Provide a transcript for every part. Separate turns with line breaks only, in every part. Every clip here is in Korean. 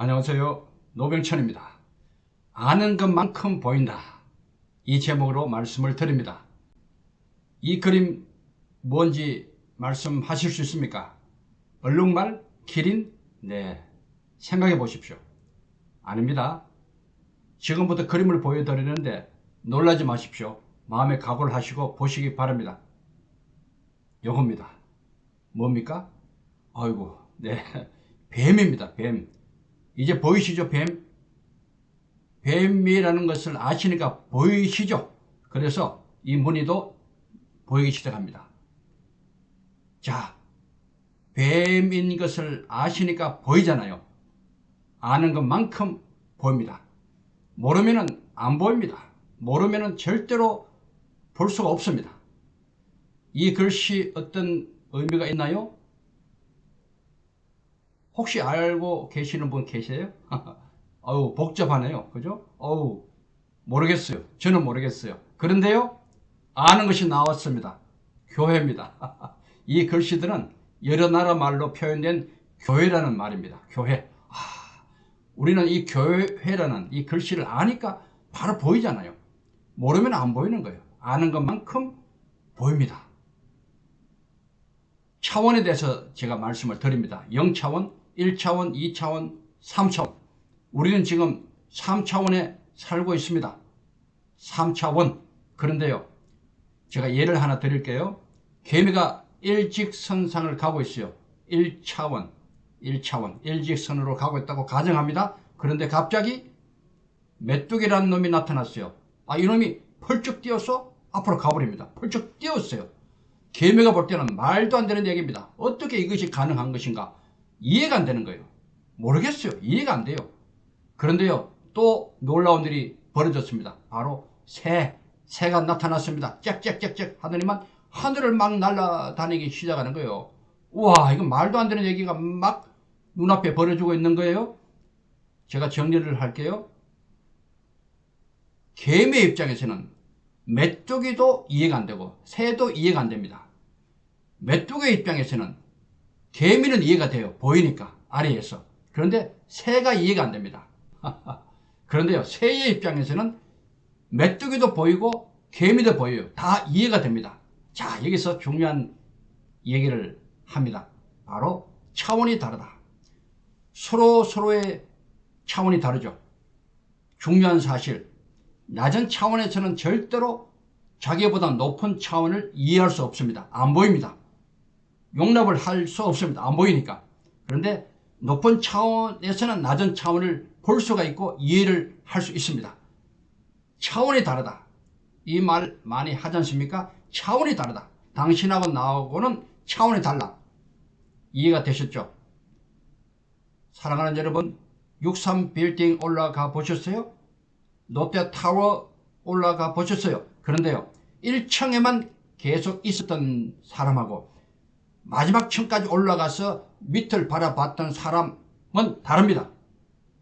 안녕하세요. 노병천입니다. 아는 것만큼 보인다. 이 제목으로 말씀을 드립니다. 이 그림 뭔지 말씀하실 수 있습니까? 얼룩말? 기린? 네, 생각해 보십시오. 아닙니다. 지금부터 그림을 보여드리는데 놀라지 마십시오. 마음에 각오를 하시고 보시기 바랍니다. 요겁니다. 뭡니까? 아이고, 네, 뱀입니다. 뱀. 이제 보이시죠? 뱀? 뱀이라는 것을 아시니까 보이시죠? 그래서 이 무늬도 보이기 시작합니다. 자, 뱀인 것을 아시니까 보이잖아요. 아는 것만큼 보입니다. 모르면은 안 보입니다. 모르면은 절대로 볼 수가 없습니다. 이 글씨 어떤 의미가 있나요? 혹시 알고 계시는 분 계세요? 어우, 복잡하네요. 그죠? 어우, 모르겠어요. 저는 모르겠어요. 그런데요, 아는 것이 나왔습니다. 교회입니다. 이 글씨들은 여러 나라 말로 표현된 교회라는 말입니다. 교회. 우리는 이 교회라는 이 글씨를 아니까 바로 보이잖아요. 모르면 안 보이는 거예요. 아는 것만큼 보입니다. 차원에 대해서 제가 말씀을 드립니다. 0차원, 1차원, 2차원, 3차원. 우리는 지금 3차원에 살고 있습니다. 3차원. 그런데요, 제가 예를 하나 드릴게요. 개미가 일직선상을 가고 있어요. 1차원, 1차원, 일직선으로 가고 있다고 가정합니다. 그런데 갑자기 메뚜기라는 놈이 나타났어요. 이놈이 펄쩍 뛰어서 앞으로 가버립니다. 펄쩍 뛰었어요. 개미가 볼 때는 말도 안 되는 얘기입니다. 어떻게 이것이 가능한 것인가? 이해가 안 되는 거예요. 모르겠어요. 이해가 안 돼요. 그런데요, 또 놀라운 일이 벌어졌습니다. 바로 새가 나타났습니다. 짹짹짹짹 하더니만 하늘을 막 날아다니기 시작하는 거예요. 우와, 이건 말도 안 되는 얘기가 막 눈앞에 벌어지고 있는 거예요. 제가 정리를 할게요. 개미의 입장에서는 메뚜기도 이해가 안 되고 새도 이해가 안 됩니다. 메뚜기의 입장에서는 개미는 이해가 돼요. 보이니까 아래에서. 그런데 새가 이해가 안 됩니다. 그런데요, 새의 입장에서는 메뚜기도 보이고 개미도 보여요. 다 이해가 됩니다. 자, 여기서 중요한 얘기를 합니다. 바로 차원이 다르다. 서로의 차원이 다르죠. 중요한 사실, 낮은 차원에서는 절대로 자기보다 높은 차원을 이해할 수 없습니다. 안 보입니다. 용납을 할 수 없습니다. 안 보이니까. 그런데 높은 차원에서는 낮은 차원을 볼 수가 있고 이해를 할 수 있습니다. 차원이 다르다. 이 말 많이 하지 않습니까? 차원이 다르다. 당신하고 나하고는 차원이 달라. 이해가 되셨죠? 사랑하는 여러분, 63 빌딩 올라가 보셨어요? 롯데타워 올라가 보셨어요? 그런데요, 1층에만 계속 있었던 사람하고 마지막 층까지 올라가서 밑을 바라봤던 사람은 다릅니다.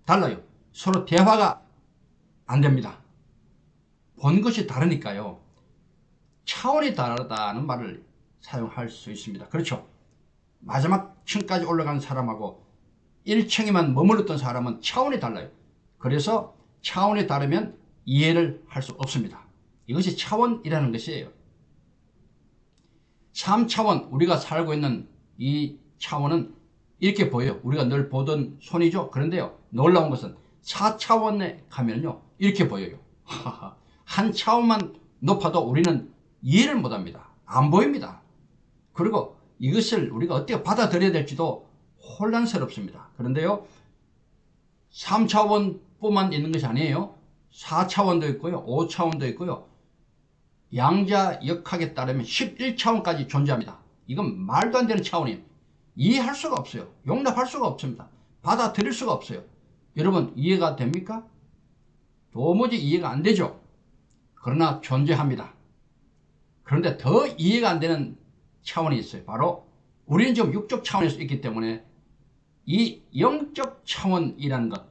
달라요. 서로 대화가 안 됩니다. 본 것이 다르니까요. 차원이 다르다는 말을 사용할 수 있습니다. 그렇죠? 마지막 층까지 올라간 사람하고 1층에만 머물렀던 사람은 차원이 달라요. 그래서 차원이 다르면 이해를 할 수 없습니다. 이것이 차원이라는 것이에요. 3차원, 우리가 살고 있는 이 차원은 이렇게 보여요. 우리가 늘 보던 손이죠. 그런데요, 놀라운 것은 4차원에 가면요, 이렇게 보여요. 한 차원만 높아도 우리는 이해를 못합니다. 안 보입니다. 그리고 이것을 우리가 어떻게 받아들여야 될지도 혼란스럽습니다. 그런데요, 3차원뿐만 있는 것이 아니에요. 4차원도 있고요, 5차원도 있고요, 양자역학에 따르면 11차원까지 존재합니다. 이건 말도 안 되는 차원이에요. 이해할 수가 없어요. 용납할 수가 없습니다. 받아들일 수가 없어요. 여러분, 이해가 됩니까? 도무지 이해가 안 되죠. 그러나 존재합니다. 그런데 더 이해가 안 되는 차원이 있어요. 바로 우리는 지금 육적 차원에서 있기 때문에 이 영적 차원이라는 것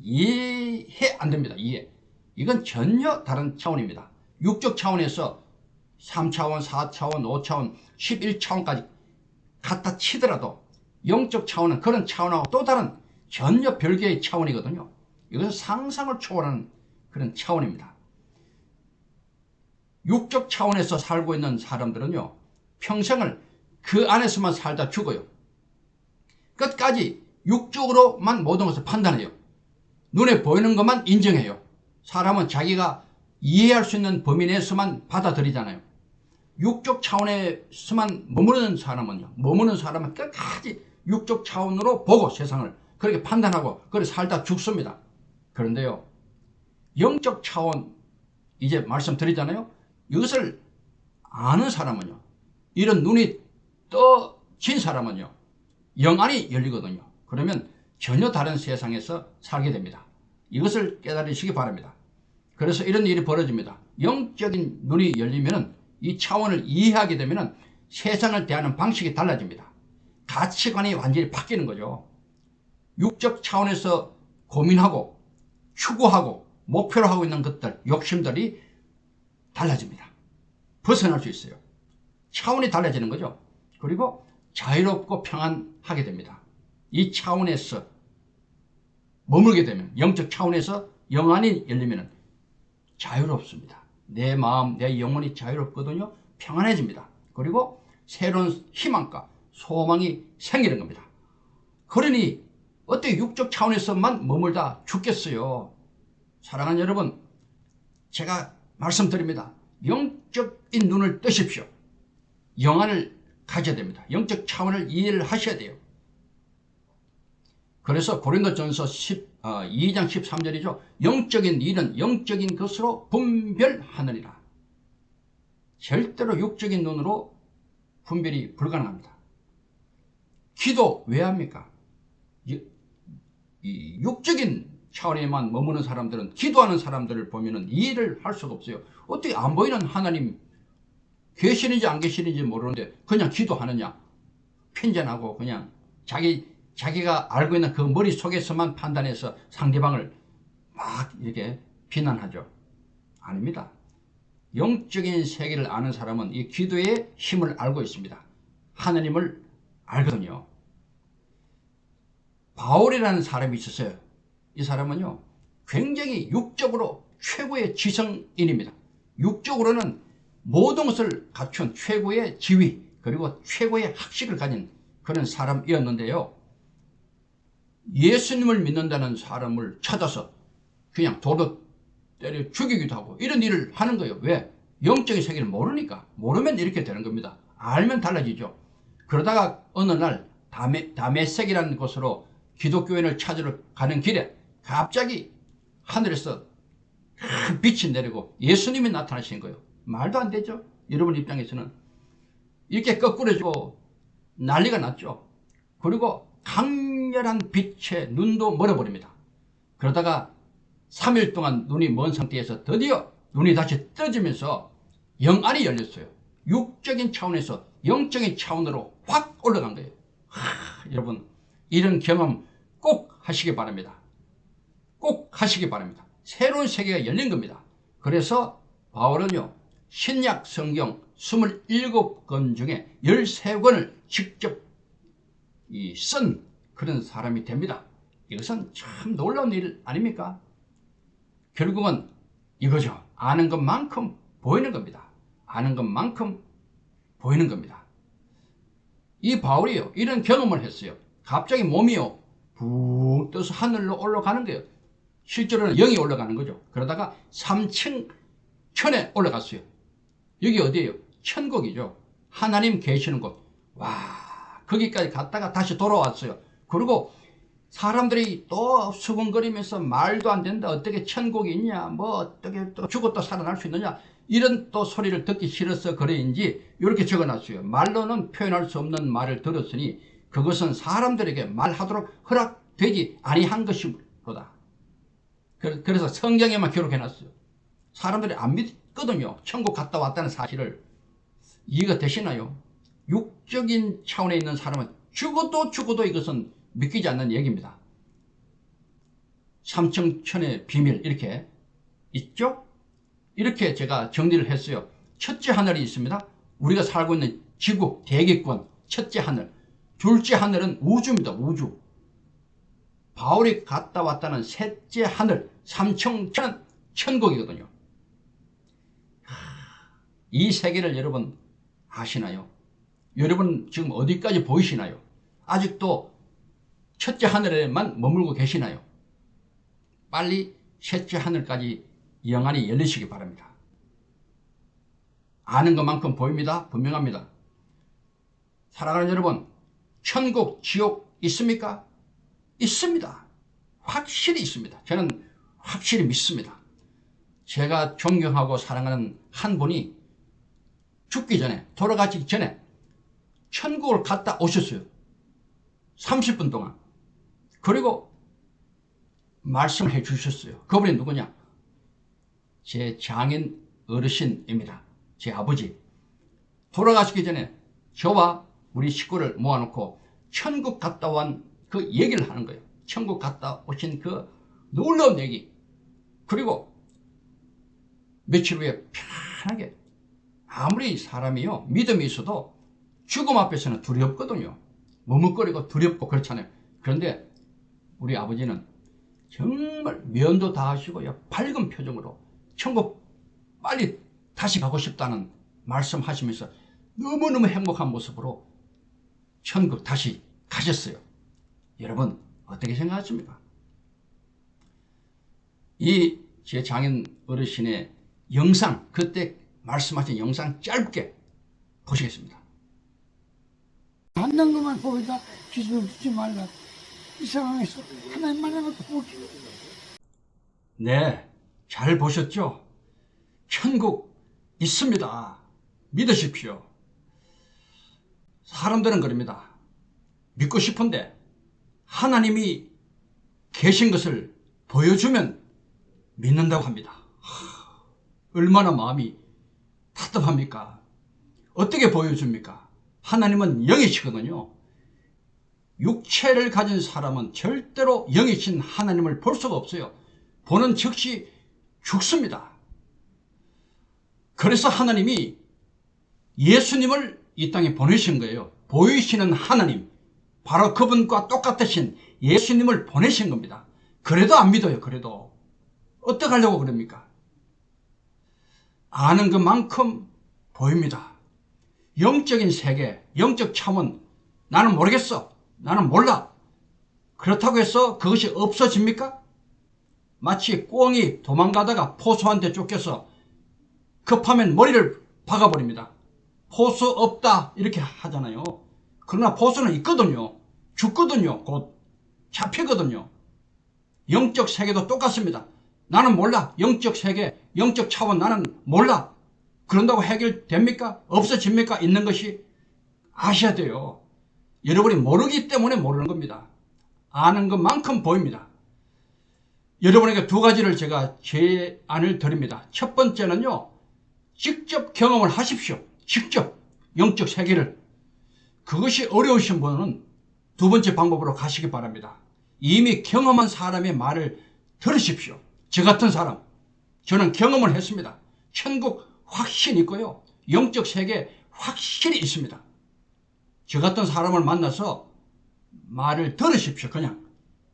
이해 안 됩니다. 이해. 이건 전혀 다른 차원입니다. 육적 차원에서 3차원, 4차원, 5차원, 11차원까지 갖다 치더라도 영적 차원은 그런 차원하고 또 다른 전혀 별개의 차원이거든요. 이것은 상상을 초월하는 그런 차원입니다. 육적 차원에서 살고 있는 사람들은요, 평생을 그 안에서만 살다 죽어요. 끝까지 육적으로만 모든 것을 판단해요. 눈에 보이는 것만 인정해요. 사람은 자기가 이해할 수 있는 범위 내에서만 받아들이잖아요. 육적 차원에서만 머무르는 사람은 끝까지 육적 차원으로 보고 세상을 그렇게 판단하고 그렇게 살다 죽습니다. 그런데요, 영적 차원, 이제 말씀드리잖아요. 이것을 아는 사람은요, 이런 눈이 떠진 사람은요, 영안이 열리거든요. 그러면 전혀 다른 세상에서 살게 됩니다. 이것을 깨달으시기 바랍니다. 그래서 이런 일이 벌어집니다. 영적인 눈이 열리면 이 차원을 이해하게 되면 세상을 대하는 방식이 달라집니다. 가치관이 완전히 바뀌는 거죠. 육적 차원에서 고민하고 추구하고 목표로 하고 있는 것들, 욕심들이 달라집니다. 벗어날 수 있어요. 차원이 달라지는 거죠. 그리고 자유롭고 평안하게 됩니다. 이 차원에서 머물게 되면, 영적 차원에서 영안이 열리면 자유롭습니다. 내 마음, 내 영혼이 자유롭거든요. 평안해집니다. 그리고 새로운 희망과 소망이 생기는 겁니다. 그러니 어떻게 육적 차원에서만 머물다 죽겠어요. 사랑하는 여러분, 제가 말씀드립니다. 영적인 눈을 뜨십시오. 영안을 가져야 됩니다. 영적 차원을 이해를 하셔야 돼요. 그래서 고린도전서 2장 13절이죠. 영적인 일은 영적인 것으로 분별하느니라. 절대로 육적인 눈으로 분별이 불가능합니다. 기도 왜 합니까? 이 육적인 차원에만 머무는 사람들은, 기도하는 사람들을 보면 이해를 할 수가 없어요. 어떻게 안 보이는 하나님 계시는지 안 계시는지 모르는데 그냥 기도하느냐, 편견하고 그냥 자기가 알고 있는 그 머릿속에서만 판단해서 상대방을 막 이렇게 비난하죠. 아닙니다. 영적인 세계를 아는 사람은 이 기도의 힘을 알고 있습니다. 하나님을 알거든요. 바울이라는 사람이 있었어요. 이 사람은요, 굉장히 육적으로 최고의 지성인입니다. 육적으로는 모든 것을 갖춘 최고의 지위, 그리고 최고의 학식을 가진 그런 사람이었는데요, 예수님을 믿는다는 사람을 찾아서 그냥 돌로 때려 죽이기도 하고 이런 일을 하는 거예요. 왜? 영적인 세계를 모르니까. 모르면 이렇게 되는 겁니다. 알면 달라지죠. 그러다가 어느 날 다메섹이라는 곳으로 기독교인을 찾으러 가는 길에 갑자기 하늘에서 큰 빛이 내리고 예수님이 나타나신 거예요. 말도 안 되죠. 여러분 입장에서는 이렇게 거꾸로지고 난리가 났죠. 그리고 강렬한 빛에 눈도 멀어버립니다. 그러다가 3일 동안 눈이 먼 상태에서 드디어 눈이 다시 떠지면서 영안이 열렸어요. 육적인 차원에서 영적인 차원으로 확 올라간 거예요. 여러분, 이런 경험 꼭 하시기 바랍니다. 꼭 하시기 바랍니다. 새로운 세계가 열린 겁니다. 그래서 바울은요, 신약 성경 27권 중에 13권을 직접 쓴 그런 사람이 됩니다. 이것은 참 놀라운 일 아닙니까? 결국은 이거죠. 아는 것만큼 보이는 겁니다. 아는 것만큼 보이는 겁니다. 이 바울이요, 이런 경험을 했어요. 갑자기 몸이요, 붕 떠서 하늘로 올라가는 거예요. 실제로는 영이 올라가는 거죠. 그러다가 3층 천에 올라갔어요. 여기 어디예요? 천국이죠. 하나님 계시는 곳. 와, 거기까지 갔다가 다시 돌아왔어요. 그리고 사람들이 또 수근거리면서 말도 안 된다, 어떻게 천국이 있냐, 뭐 어떻게 또 죽었다 살아날 수 있느냐, 이런 또 소리를 듣기 싫어서 그래인지 이렇게 적어놨어요. 말로는 표현할 수 없는 말을 들었으니 그것은 사람들에게 말하도록 허락되지 아니한 것이로다. 그래서 성경에만 기록해놨어요. 사람들이 안 믿거든요. 천국 갔다 왔다는 사실을. 이해가 되시나요? 육적인 차원에 있는 사람은 죽어도 이것은 믿기지 않는 얘기입니다. 삼층천의 비밀, 이렇게 있죠? 이렇게 제가 정리를 했어요. 첫째 하늘이 있습니다. 우리가 살고 있는 지구, 대기권, 첫째 하늘. 둘째 하늘은 우주입니다. 우주. 바울이 갔다 왔다는 셋째 하늘, 삼층천은 천국이거든요. 이 세계를 여러분 아시나요? 여러분 지금 어디까지 보이시나요? 아직도 첫째 하늘에만 머물고 계시나요? 빨리 셋째 하늘까지 영안이 열리시기 바랍니다. 아는 것만큼 보입니다. 분명합니다. 사랑하는 여러분, 천국, 지옥 있습니까? 있습니다. 확실히 있습니다. 저는 확실히 믿습니다. 제가 존경하고 사랑하는 한 분이 죽기 전에, 돌아가기 전에 천국을 갔다 오셨어요. 30분 동안. 그리고 말씀을 해 주셨어요. 그분이 누구냐? 제 장인 어르신입니다. 제 아버지. 돌아가시기 전에 저와 우리 식구를 모아놓고 천국 갔다 온 그 얘기를 하는 거예요. 천국 갔다 오신 그 놀라운 얘기. 그리고 며칠 후에 편하게, 아무리 사람이요 믿음이 있어도 죽음 앞에서는 두렵거든요. 머뭇거리고 두렵고 그렇잖아요. 그런데 우리 아버지는 정말 면도 다 하시고요, 밝은 표정으로 천국 빨리 다시 가고 싶다는 말씀하시면서 너무너무 행복한 모습으로 천국 다시 가셨어요. 여러분 어떻게 생각하십니까? 이 제 장인 어르신의 영상, 그때 말씀하신 영상 짧게 보시겠습니다.
만난 것만 보이다 기술을 주지 말라. 이 상황에서 하나님만을 보기.
네, 잘 보셨죠? 천국 있습니다. 믿으십시오. 사람들은 그럽니다. 믿고 싶은데 하나님이 계신 것을 보여주면 믿는다고 합니다. 얼마나 마음이 답답합니까? 어떻게 보여줍니까? 하나님은 영이시거든요. 육체를 가진 사람은 절대로 영이신 하나님을 볼 수가 없어요. 보는 즉시 죽습니다. 그래서 하나님이 예수님을 이 땅에 보내신 거예요. 보이시는 하나님, 바로 그분과 똑같으신 예수님을 보내신 겁니다. 그래도 안 믿어요. 그래도 어떡하려고 그럽니까? 아는 것만큼 보입니다. 영적인 세계, 영적 차원, 나는 모르겠어, 나는 몰라, 그렇다고 해서 그것이 없어집니까? 마치 꿩이 도망가다가 포수한테 쫓겨서 급하면 머리를 박아버립니다. 포수 없다 이렇게 하잖아요. 그러나 포수는 있거든요. 죽거든요. 곧 잡히거든요. 영적 세계도 똑같습니다. 나는 몰라. 영적 세계, 영적 차원 나는 몰라. 그런다고 해결됩니까? 없어집니까? 있는 것이? 아셔야 돼요. 여러분이 모르기 때문에 모르는 겁니다. 아는 것만큼 보입니다. 여러분에게 두 가지를 제가 제안을 드립니다. 첫 번째는요, 직접 경험을 하십시오. 직접 영적 세계를. 그것이 어려우신 분은 두 번째 방법으로 가시기 바랍니다. 이미 경험한 사람의 말을 들으십시오. 저 같은 사람, 저는 경험을 했습니다. 천국 확신 있고요, 영적 세계 확실히 있습니다. 저 같은 사람을 만나서 말을 들으십시오. 그냥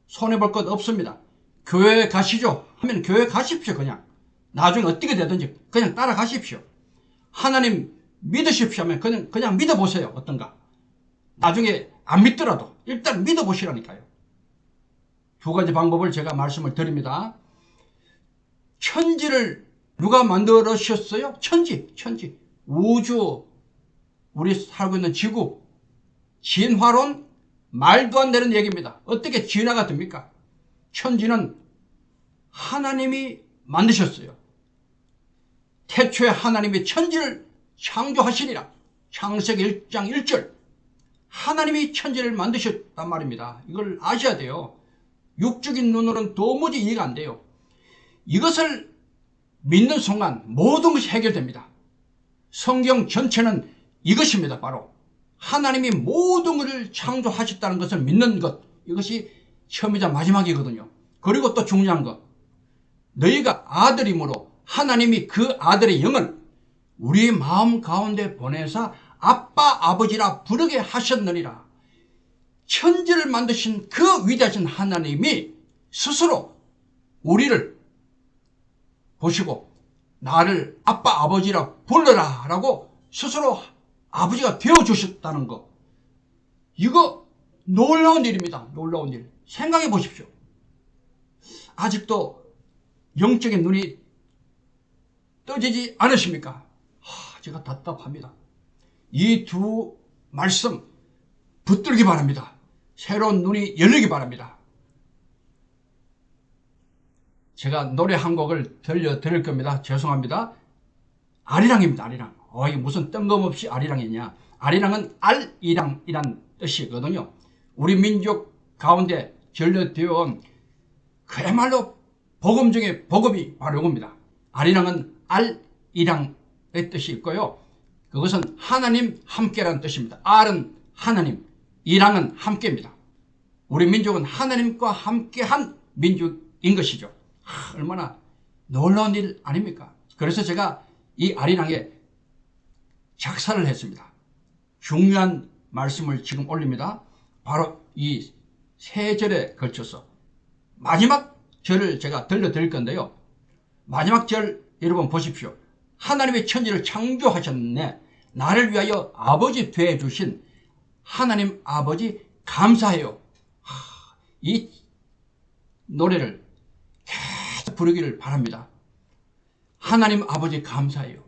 손해볼 것 없습니다. 교회에 가시죠 하면 교회 가십시오. 그냥 나중에 어떻게 되든지 그냥 따라가십시오. 하나님 믿으십시오 하면 그냥 믿어보세요. 어떤가. 나중에 안 믿더라도 일단 믿어보시라니까요. 두 가지 방법을 제가 말씀을 드립니다. 천지를 누가 만들으셨어요? 천지. 우주, 우리 살고 있는 지구. 진화론 말도 안 되는 얘기입니다. 어떻게 진화가 됩니까? 천지는 하나님이 만드셨어요. 태초에 하나님이 천지를 창조하시니라. 창세기 1장 1절. 하나님이 천지를 만드셨단 말입니다. 이걸 아셔야 돼요. 육적인 눈으로는 도무지 이해가 안 돼요. 이것을 믿는 순간 모든 것이 해결됩니다. 성경 전체는 이것입니다. 바로 하나님이 모든 것을 창조하셨다는 것을 믿는 것, 이것이 처음이자 마지막이거든요. 그리고 또 중요한 것, 너희가 아들이므로 하나님이 그 아들의 영을 우리 마음 가운데 보내사 아빠 아버지라 부르게 하셨느니라. 천지를 만드신 그 위대하신 하나님이 스스로 우리를 보시고 나를 아빠 아버지라 불러라 라고 스스로 아버지가 되어주셨다는 거, 이거 놀라운 일입니다. 놀라운 일. 생각해 보십시오. 아직도 영적인 눈이 떠지지 않으십니까? 제가 답답합니다. 이 두 말씀 붙들기 바랍니다. 새로운 눈이 열리기 바랍니다. 제가 노래 한 곡을 들려드릴 겁니다. 죄송합니다. 아리랑입니다. 아리랑. 이게 무슨 뜬금없이 아리랑이냐. 아리랑은 알이랑이란 뜻이거든요. 우리 민족 가운데 전려되어 온 그야말로 복음 중에 복음이 바로 이겁니다. 아리랑은 알이랑의 뜻이 있고요. 그것은 하나님 함께라는 뜻입니다. 알은 하나님, 이랑은 함께입니다. 우리 민족은 하나님과 함께한 민족인 것이죠. 얼마나 놀라운 일 아닙니까? 그래서 제가 이 아리랑에 작사를 했습니다. 중요한 말씀을 지금 올립니다. 바로 이 세 절에 걸쳐서 마지막 절을 제가 들려드릴 건데요. 마지막 절 여러분 보십시오. 하나님의 천지를 창조하셨네. 나를 위하여 아버지 되어주신 하나님 아버지 감사해요. 이 노래를 계속 부르기를 바랍니다. 하나님 아버지 감사해요.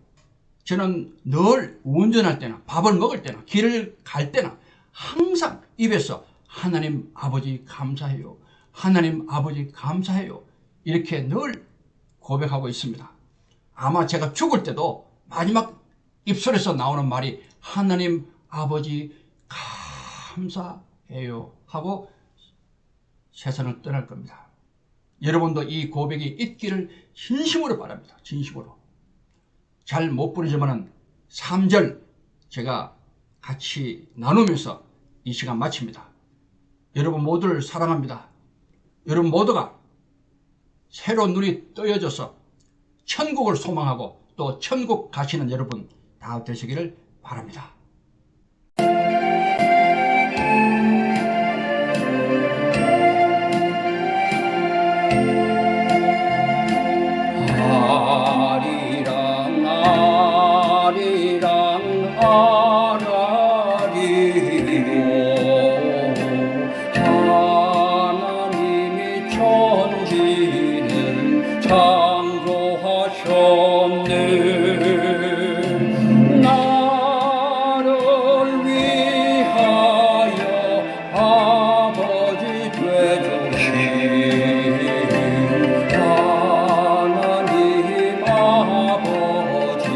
저는 늘 운전할 때나 밥을 먹을 때나 길을 갈 때나 항상 입에서 하나님 아버지 감사해요. 하나님 아버지 감사해요. 이렇게 늘 고백하고 있습니다. 아마 제가 죽을 때도 마지막 입술에서 나오는 말이 하나님 아버지 감사해요 하고 세상을 떠날 겁니다. 여러분도 이 고백이 있기를 진심으로 바랍니다. 진심으로. 잘 못 부르지만은 3절 제가 같이 나누면서 이 시간 마칩니다. 여러분 모두를 사랑합니다. 여러분 모두가 새로운 눈이 떠여져서 천국을 소망하고 또 천국 가시는 여러분 다 되시기를 바랍니다.
아리랑 아리랑 아라리요 하나님이 천지를 창조하셨네. 나를 위하여 아버지 되주신 하나님 아버지